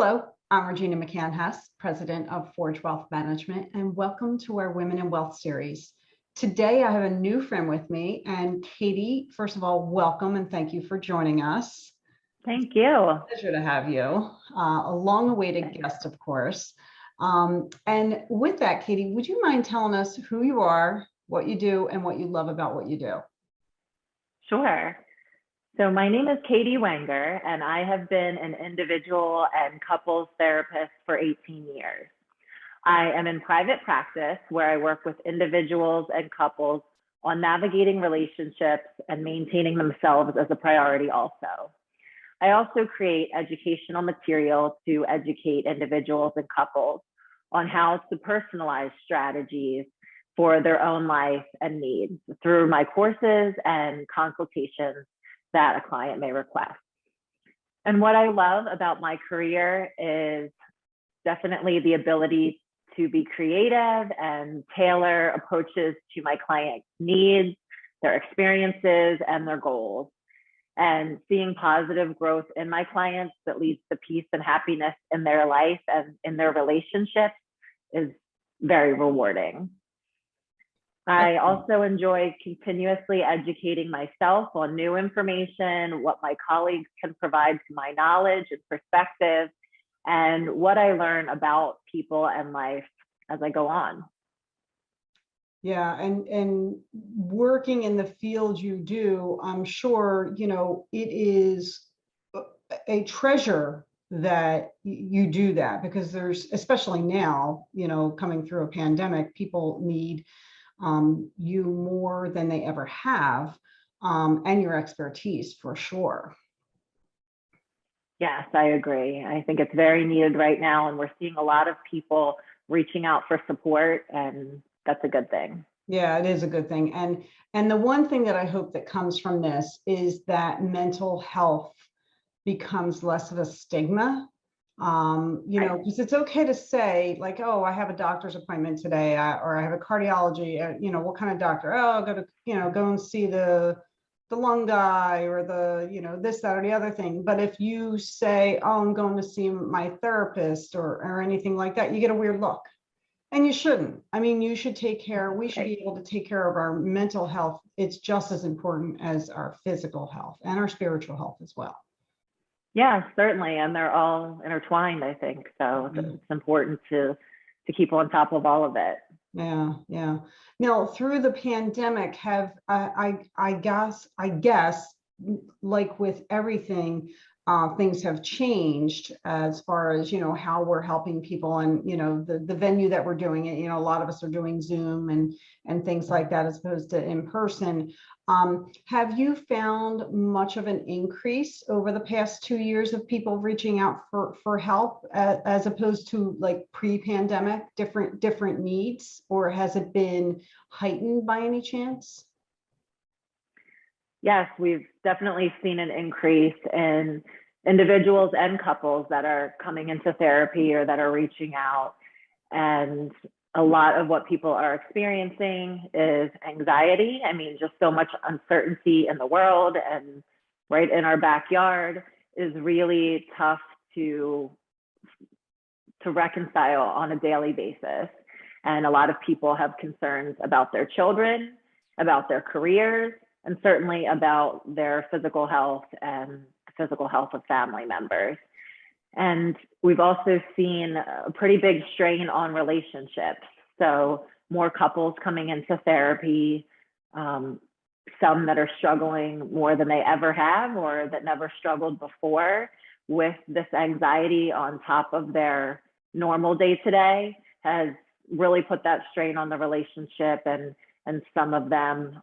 Hello, I'm Regina McCann Hess, President of Forge Wealth Management, and welcome to our Women in Wealth series. Today, I have a new friend with me, and Katie, first of all, welcome and thank you for joining us. Thank you. Pleasure to have you. A long-awaited guest, of course. And with that, Katie, would you mind telling us who you are, what you do, and what you love about what you do? Sure. So my name is Katie Wenger, and I have been an individual and couples therapist for 18 years. I am in private practice where I work with individuals and couples on navigating relationships and maintaining themselves as a priority also. I also create educational material to educate individuals and couples on how to personalize strategies for their own life and needs through my courses and consultations that a client may request. And what I love about my career is definitely the ability to be creative and tailor approaches to my clients' needs, their experiences, and their goals. And seeing positive growth in my clients that leads to peace and happiness in their life and in their relationships is very rewarding. I also enjoy continuously educating myself on new information, what my colleagues can provide to my knowledge and perspective, and what I learn about people and life as I go on. Yeah, and working in the field you do, I'm sure, it is a treasure that you do that, because there's, especially now, coming through a pandemic, people need you more than they ever have, and your expertise for sure. Yes, I agree. I think it's very needed right now, and we're seeing a lot of people reaching out for support, and that's a good thing. Yeah, it is a good thing. And the one thing that I hope that comes from this is that mental health becomes less of a stigma. Because it's okay to say, like, oh, I have a doctor's appointment today, or I have a cardiology, what kind of doctor? Oh, I'll go to, go and see the lung guy, or the, this, that, or the other thing. But if you say, oh, I'm going to see my therapist, or anything like that, you get a weird look. And you shouldn't. I mean, you should take care, we should be able to take care of our mental health. It's just as important as our physical health and our spiritual health as well. Yeah, certainly. And they're all intertwined, I think. So it's important to keep on top of all of it. Yeah, yeah. Now, through the pandemic, have I guess, like with everything, things have changed as far as, how we're helping people, and, the venue that we're doing it, a lot of us are doing Zoom and things like that, as opposed to in person. Have you found much of an increase over the past 2 years of people reaching out for help, as opposed to like pre-pandemic, different needs, or has it been heightened by any chance? Yes, we've definitely seen an increase in individuals and couples that are coming into therapy or that are reaching out. And a lot of what people are experiencing is anxiety. I mean, just so much uncertainty in the world and right in our backyard is really tough to reconcile on a daily basis. And a lot of people have concerns about their children, about their careers, and certainly about their physical health and physical health of family members. And we've also seen a pretty big strain on relationships. So more couples coming into therapy, some that are struggling more than they ever have, or that never struggled before, with this anxiety on top of their normal day-to-day, has really put that strain on the relationship, and some of them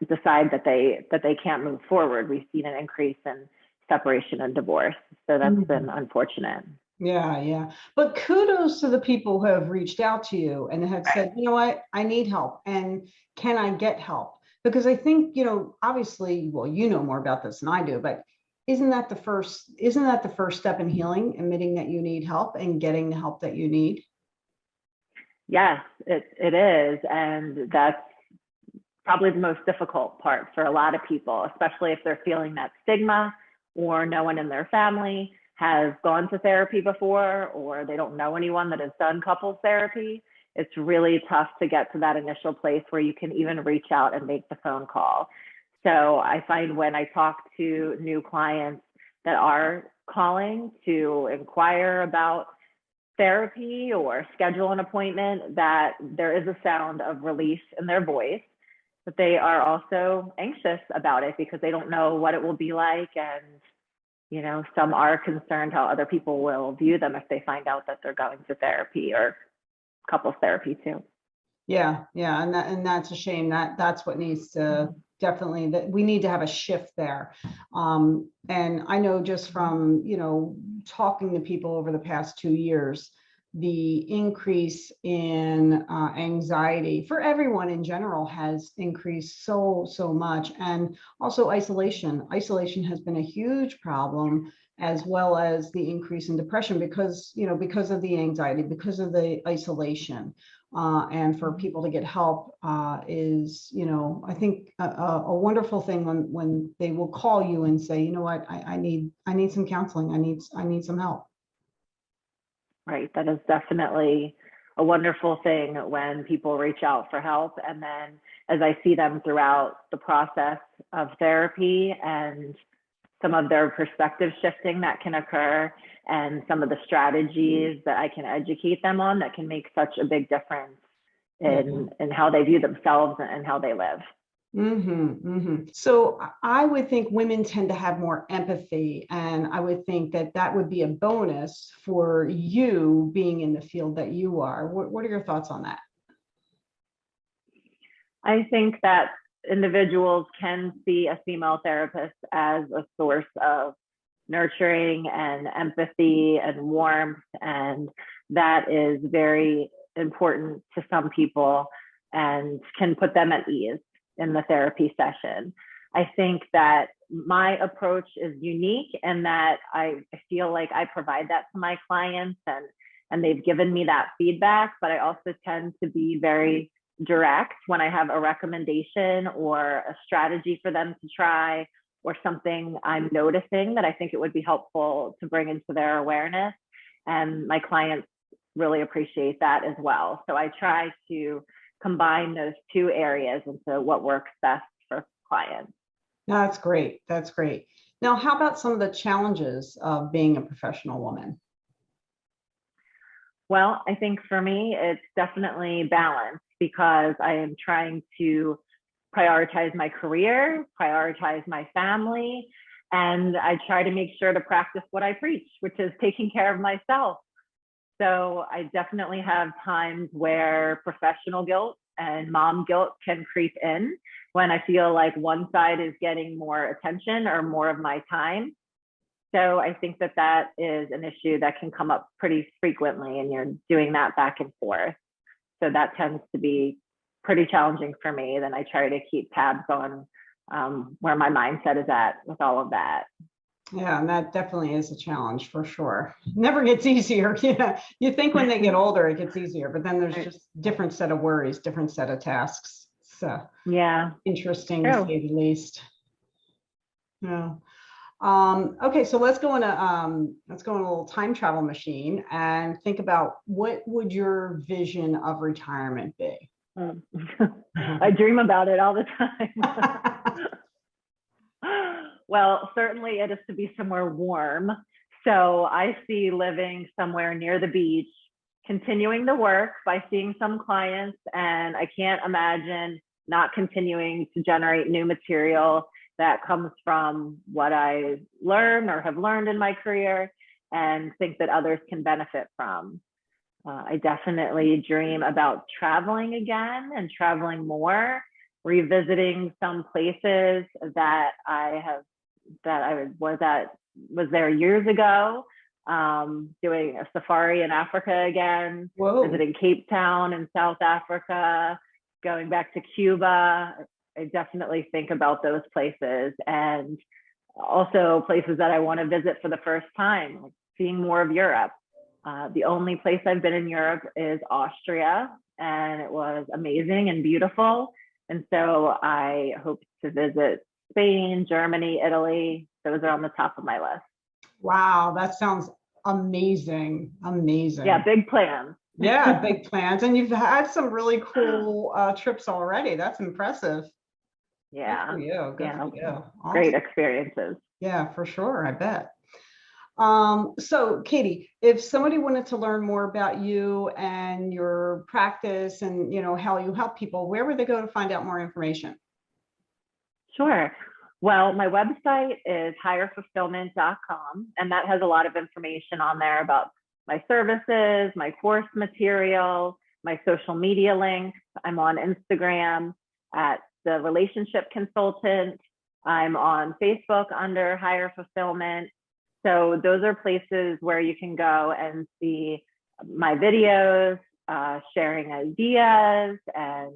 decide that they can't move forward. We've seen an increase in separation and divorce. So that's been unfortunate. Yeah. But kudos to the people who have reached out to you and have said, you know what, I need help, and can I get help? Because I think, obviously, well, you know more about this than I do, but isn't that the first step in healing, admitting that you need help and getting the help that you need? Yes, it is. And that's probably the most difficult part for a lot of people, especially if they're feeling that stigma, or no one in their family has gone to therapy before, or they don't know anyone that has done couples therapy, it's really tough to get to that initial place where you can even reach out and make the phone call. So I find when I talk to new clients that are calling to inquire about therapy or schedule an appointment, that there is a sound of release in their voice, but they are also anxious about it because they don't know what it will be like. And, you know, some are concerned how other people will view them if they find out that they're going to therapy or couples therapy too. Yeah, yeah, and that's a shame. That's what needs to definitely, that we need to have a shift there. And I know just from, you know, talking to people over the past 2 years, the increase in anxiety for everyone in general has increased so much, and also isolation. Isolation has been a huge problem, as well as the increase in depression because, you know, because of the anxiety, because of the isolation. And for people to get help is, you know, I think a wonderful thing when they will call you and say, you know what, I need some counseling. I need some help. Right. That is definitely a wonderful thing when people reach out for help. And then as I see them throughout the process of therapy and some of their perspective shifting that can occur and some of the strategies that I can educate them on that can make such a big difference in how they view themselves and how they live. So I would think women tend to have more empathy, and I would think that would be a bonus for you being in the field that you are. What are your thoughts on that? I think that individuals can see a female therapist as a source of nurturing and empathy and warmth, and that is very important to some people and can put them at ease in the therapy session. I think that my approach is unique in that I feel like I provide that to my clients, and they've given me that feedback, but I also tend to be very direct when I have a recommendation or a strategy for them to try, or something I'm noticing that I think it would be helpful to bring into their awareness. And my clients really appreciate that as well. So I try to combine those two areas into what works best for clients. That's great. That's great. Now, how about some of the challenges of being a professional woman? Well, I think for me, it's definitely balance because I am trying to prioritize my career, prioritize my family, and I try to make sure to practice what I preach, which is taking care of myself. So I definitely have times where professional guilt and mom guilt can creep in when I feel like one side is getting more attention or more of my time. So I think that that is an issue that can come up pretty frequently, and you're doing that back and forth. So that tends to be pretty challenging for me. Then I try to keep tabs on where my mindset is at with all of that. Yeah, and that definitely is a challenge for sure. Never gets easier. Yeah, you think when they get older it gets easier, but then there's just different set of worries, different set of tasks. So yeah, interesting true. to say the least. Yeah. Okay, so let's go in a little time travel machine and think about what would your vision of retirement be? I dream about it all the time. Well, certainly it is to be somewhere warm. So I see living somewhere near the beach, continuing to work by seeing some clients, and I can't imagine not continuing to generate new material that comes from what I learn or have learned in my career and think that others can benefit from. I definitely dream about traveling again and traveling more, revisiting some places that I was there years ago, doing a safari in Africa again, Whoa. visiting Cape Town in South Africa, going back to Cuba. I definitely think about those places, and also places that I want to visit for the first time, like seeing more of Europe. The only place I've been in Europe is Austria, and it was amazing and beautiful. And so I hope to visit Spain, Germany, Italy. Those are on the top of my list. Wow, that sounds amazing. Amazing. Yeah, big plans. Yeah, big plans. And you've had some really cool trips already. That's impressive. Good for Yeah, you. Good yeah, for you. great Awesome. experiences. Yeah, for sure. I bet. So Katie, if somebody wanted to learn more about you and your practice and how you help people, where would they go to find out more information? Sure. Well, my website is higherfulfillment.com, and that has a lot of information on there about my services, my course material, my social media links. I'm on Instagram at the relationship consultant. I'm on Facebook under Higher Fulfillment. So those are places where you can go and see my videos, sharing ideas and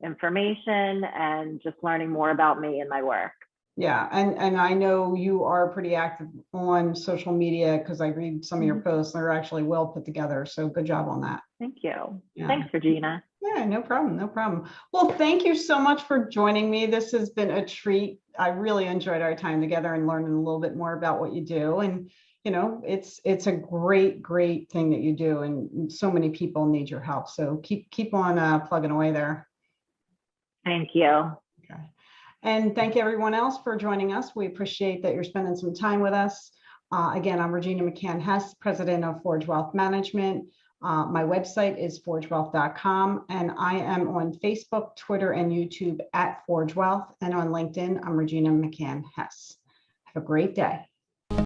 information, and just learning more about me and my work. Yeah, and I know you are pretty active on social media because I read some of your posts. They're actually well put together. So good job on that. Thank you. Yeah. Thanks, Regina. Yeah, no problem. No problem. Well, thank you so much for joining me. This has been a treat. I really enjoyed our time together and learning a little bit more about what you do. And, it's a great thing that you do. And so many people need your help. So keep on plugging away there. Thank you. Okay. And thank everyone else for joining us. We appreciate that you're spending some time with us. Again, I'm Regina McCann Hess, president of Forge Wealth Management. My website is forgewealth.com, and I am on Facebook, Twitter, and YouTube at Forge Wealth, and on LinkedIn, I'm Regina McCann Hess. Have a great day.